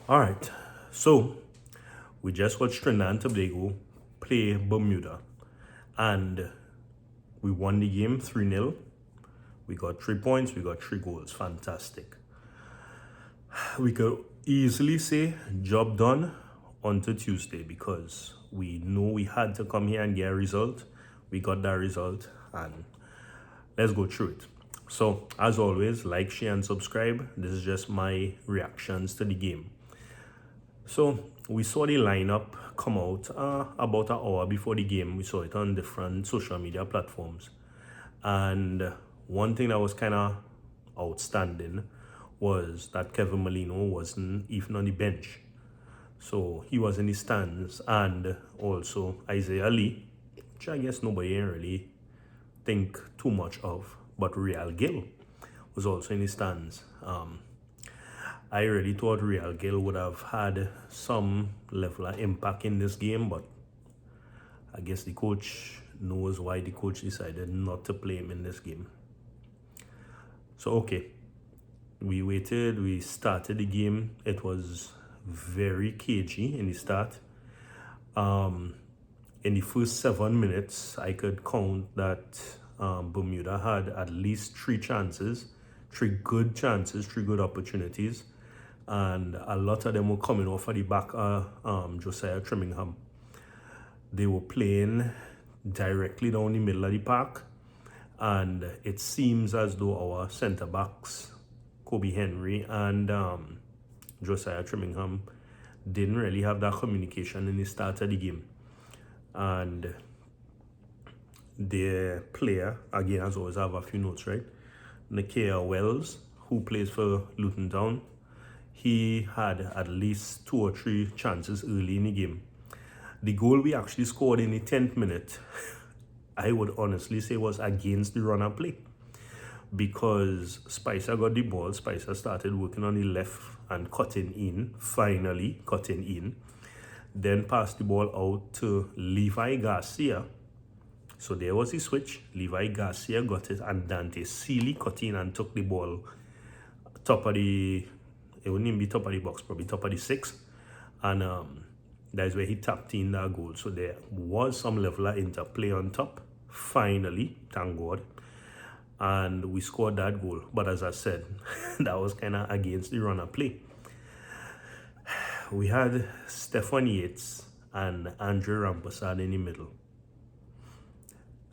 All right, so we just watched Trinidad and Tobago play Bermuda, and we won the game 3-0. We got 3 points, we got 3 goals. Fantastic. We could easily say job done onto Tuesday because we know we had to come here and get a result. We got that result, and let's go through it. So, as always, like, share, and subscribe. This is just my reactions to the game. So we saw the lineup come out about an hour before the game. We saw it on different social media platforms. And one thing that was kind of outstanding was that Kevin Molino wasn't even on the bench. So he was in the stands, and also Isaiah Lee, which I guess nobody really think too much of, but Real Gil was also in the stands. I really thought Real Gil would have had some level of impact in this game, but I guess the coach knows why the coach decided not to play him in this game. So, okay, we waited, we started the game. It was very cagey in the start. In the first 7 minutes, I could count that Bermuda had at least 3 good chances, 3 good opportunities. And a lot of them were coming off of the back of Josiah Trimmingham. They were playing directly down the middle of the park, and it seems as though our centre backs, Kobe Henry and Josiah Trimmingham, didn't really have that communication in the start of the game. And their player, again, as always, I have a few notes, right? Nakia Wells, who plays for Luton Town, he had at least 2 or 3 chances early in the game. The goal we actually scored in the 10th minute, I would honestly say was against the run and play, because Spicer got the ball. Spicer started working on the left and finally cutting in, then passed the ball out to Levi Garcia. So there was the switch. Levi Garcia got it, and Dante Sealy cut in and took the ball top of the, it wouldn't even be top of the box, probably top of the 6. And that is where he tapped in that goal. So there was some level of interplay on top, finally, thank God. And we scored that goal. But as I said, that was kind of against the run of play. We had Stefan Yates and Andre Rampersad in the middle.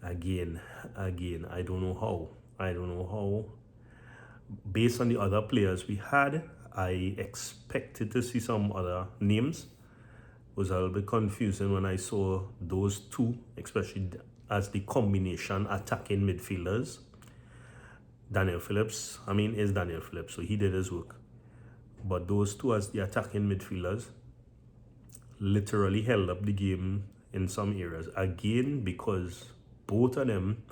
Again, I don't know how. Based on the other players we had, I expected to see some other names. It was a little bit confusing when I saw those two, especially as the combination attacking midfielders. Daniel Phillips is Daniel Phillips, so he did his work. But those two as the attacking midfielders literally held up the game in some areas. Again, because both of them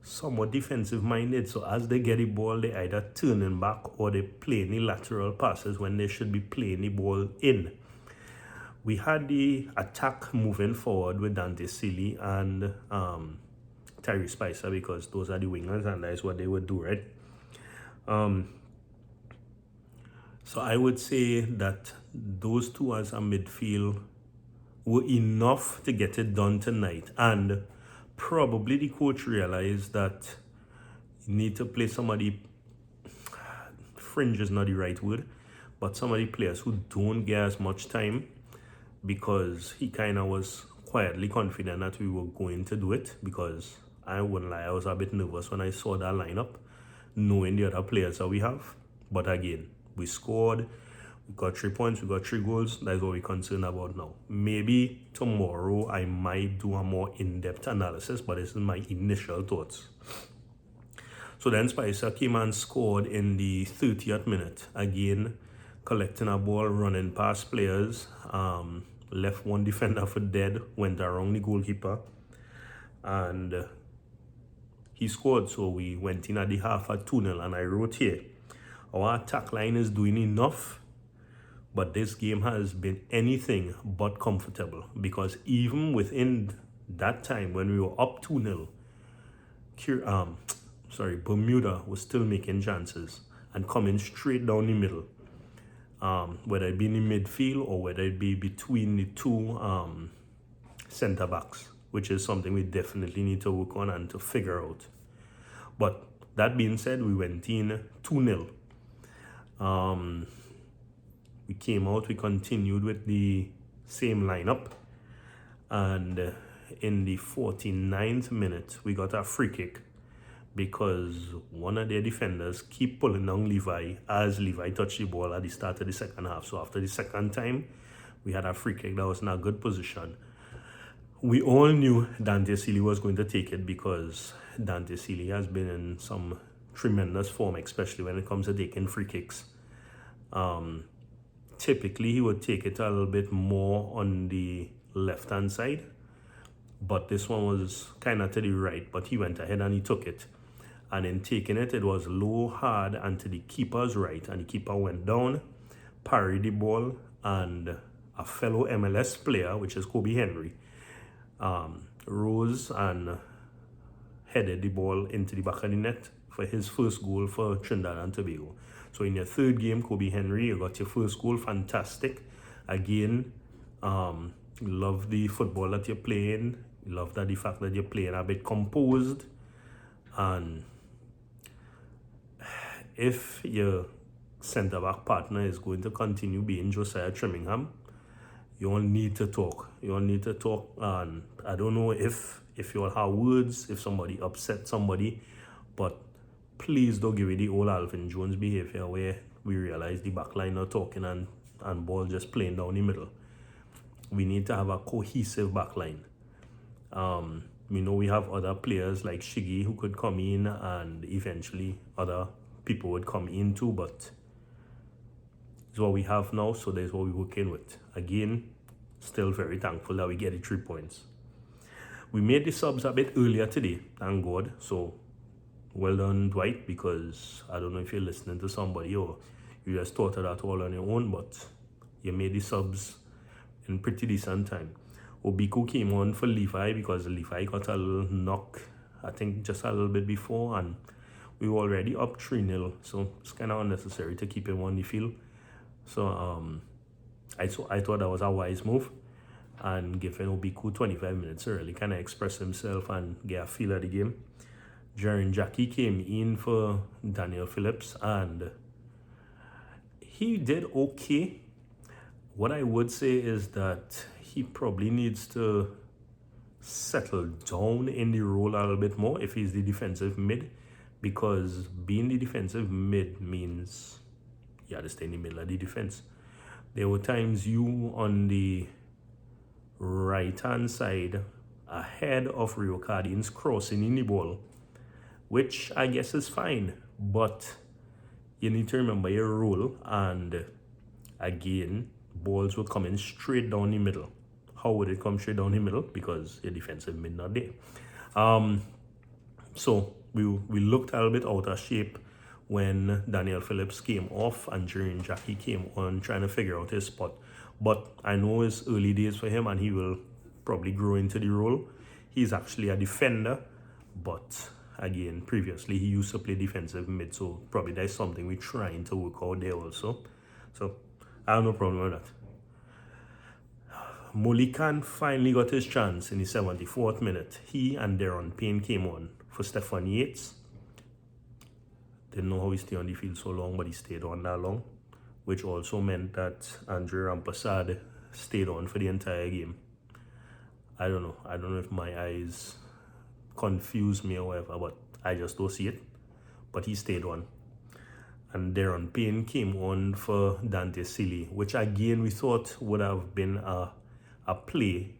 somewhat defensive minded, so as they get the ball, they either turning back or they playing the lateral passes when they should be playing the ball in. We had the attack moving forward with Dante Sealy and Terry Spicer, because those are the wingers and that's what they would do, right? So I would say that those two as a midfield were enough to get it done tonight, and probably the coach realized that you need to play somebody, fringe is not the right word, but some of the players who don't get as much time, because he kind of was quietly confident that we were going to do it. Because I wouldn't lie, I was a bit nervous when I saw that lineup, knowing the other players that we have. But again, we scored, we got 3 points, we got 3 goals. That's what we're concerned about now. Maybe tomorrow I might do a more in-depth analysis, but this is my initial thoughts. So then Spicer came and scored in the 30th minute. Again, collecting a ball, running past players, left one defender for dead, went around the goalkeeper, and he scored. So we went in at the half at 2-0, and I wrote here, our attack line is doing enough, but this game has been anything but comfortable, because even within that time when we were up 2-0, Bermuda was still making chances and coming straight down the middle. whether it be in the midfield or whether it be between the two centre backs, which is something we definitely need to work on and to figure out. But that being said, we went in 2-0. We came out, we continued with the same lineup, and in the 49th minute, we got a free kick because one of their defenders keep pulling down Levi as Levi touched the ball at the start of the second half. So after the second time, we had a free kick that was in a good position. We all knew Dante Sealy was going to take it because Dante Sealy has been in some tremendous form, especially when it comes to taking free kicks. Typically, he would take it a little bit more on the left-hand side, but this one was kind of to the right, but he went ahead and he took it. And in taking it, it was low, hard, and to the keeper's right, and the keeper went down, parried the ball, and a fellow MLS player, which is Kobe Henry, rose and headed the ball into the back of the net for his first goal for Trinidad and Tobago. So in your third game, Kobe Henry, you got your first goal, fantastic. Again, love the football that you're playing. Love that the fact that you're playing a bit composed. And if your centre-back partner is going to continue being Josiah Trimmingham, you all need to talk. You all need to talk. And I don't know if you all have words, if somebody upset somebody, but please don't give it the old Alvin Jones behavior where we realize the backline are talking and ball just playing down the middle. We need to have a cohesive backline. We know we have other players like Shiggy who could come in, and eventually other people would come in too, but it's what we have now, so that's what we're working with. Again, still very thankful that we get the 3 points. We made the subs a bit earlier today, thank God. So well done, Dwight, because I don't know if you're listening to somebody or you just thought of that all on your own, but you made the subs in pretty decent time. Obiku came on for Levi because Levi got a little knock, I think just a little bit before, and we were already up 3-0, so it's kind of unnecessary to keep him on the field. So I thought that was a wise move, and giving Obiku 25 minutes early, kind of express himself and get a feel of the game. Jaren Jackie came in for Daniel Phillips, and he did okay. What I would say is that he probably needs to settle down in the role a little bit more if he's the defensive mid, because being the defensive mid means you have to stay in the middle of the defense. There were times you on the right-hand side ahead of Rio Cardin's crossing in the ball, which I guess is fine, but you need to remember your role, and again, balls were coming straight down the middle. How would it come straight down the middle? Because your defensive mid not there. So we looked a little bit out of shape when Daniel Phillips came off and Jaren Jackie came on trying to figure out his spot. But I know it's early days for him and he will probably grow into the role. He's actually a defender, but again, previously he used to play defensive mid, so probably there's something we're trying to work out there also. So I have no problem with that. Molikan finally got his chance in the 74th minute. He and Deron Payne came on for Stefan Yates. Didn't know how he stayed on the field so long, but he stayed on that long, which also meant that Andre Rampasad stayed on for the entire game. I don't know if my eyes confused me or whatever, but I just don't see it. But he stayed on. And Deron Payne came on for Dante Sealy, which again we thought would have been a play,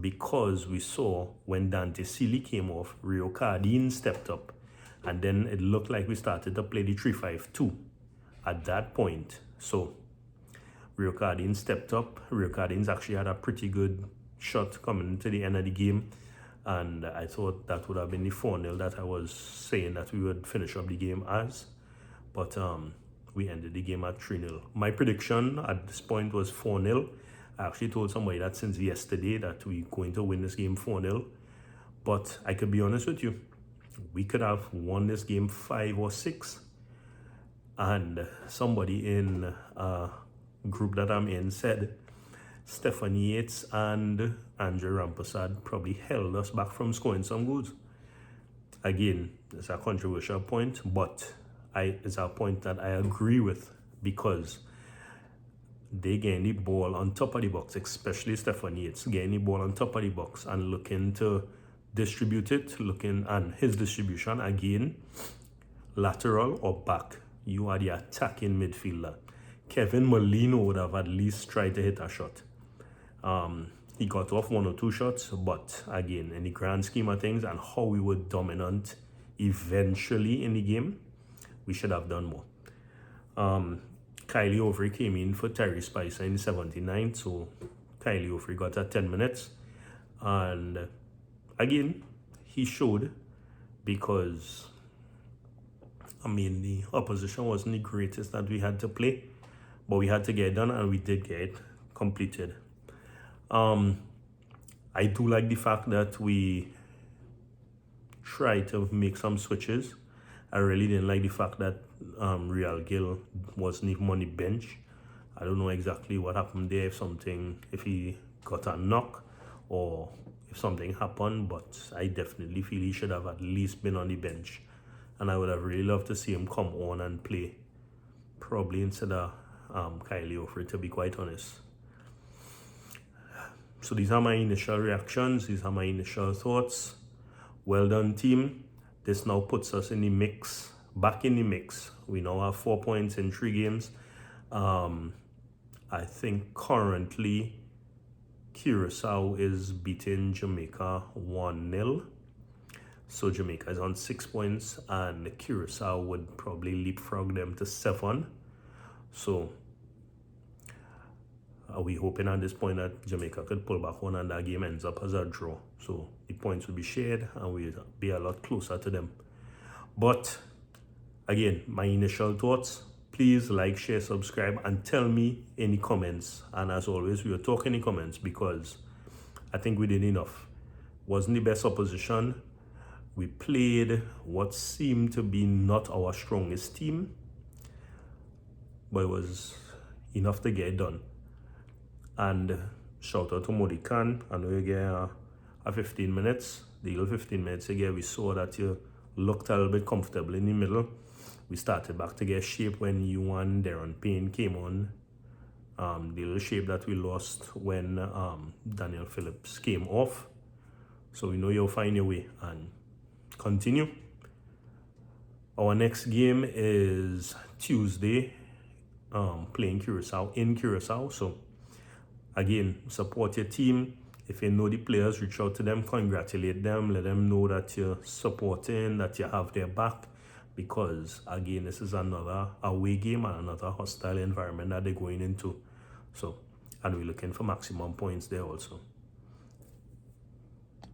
because we saw when Dante Sealy came off, Rio Cardin stepped up, and then it looked like we started to play the 3-5-2 at that point. So Rio Cardin stepped up. Rio Cardin's actually had a pretty good shot coming to the end of the game, and I thought that would have been the 4-0 that I was saying that we would finish up the game as, but we ended the game at 3-0. My prediction at this point was 4-0. I actually told somebody that since yesterday that we're going to win this game 4-0, but I could be honest with you, we could have won this game 5 or 6, And somebody in a group that I'm in said Stephanie Yates and Andre Rampersad probably held us back from scoring some goals. Again, it's a controversial point, but it's a point that I agree with, because they getting the ball on top of the box, especially Stephanie Yates, getting the ball on top of the box and looking to distribute it, and his distribution again, lateral or back. You are the attacking midfielder. Kevin Molino would have at least tried to hit a shot. He got off 1 or 2 shots, but again, in the grand scheme of things and how we were dominant eventually in the game, we should have done more. Kylie Overy came in for Terry Spicer in 79, so Kylie Overy got 10 minutes. And again, he showed, because the opposition wasn't the greatest that we had to play, but we had to get it done, and we did get it completed. I do like the fact that we tried to make some switches. I really didn't like the fact that Real Gil wasn't even on the bench. I don't know exactly what happened there, if he got a knock or if something happened, but I definitely feel he should have at least been on the bench. And I would have really loved to see him come on and play, probably instead of Kylie Overy, to be quite honest. So these are my initial reactions. These are my initial thoughts. Well done, team. This now puts us in the mix, back in the mix. We now have 4 points in 3 games. I think currently Curacao is beating Jamaica 1-0. So Jamaica is on 6 points, and Curacao would probably leapfrog them to 7. So are we hoping at this point that Jamaica could pull back one and that game ends up as a draw? So the points will be shared and we'll be a lot closer to them. But again, my initial thoughts, please like, share, subscribe, and tell me in the comments. And as always, we will talk in the comments, because I think we did enough. Wasn't the best opposition. We played what seemed to be not our strongest team, but it was enough to get it done. And shout out to Modikan. I know you get a 15 minutes. The little 15 minutes again, we saw that you looked a little bit comfortable in the middle. We started back to get shape when you and Darren Payne came on. The little shape that we lost when Daniel Phillips came off. So we know you'll find your way and continue. Our next game is Tuesday, playing Curacao in Curacao. So again, support your team. If you know the players, reach out to them, congratulate them, let them know that you're supporting, that you have their back, because again, this is another away game and another hostile environment that they're going into. So, and we're looking for maximum points there also.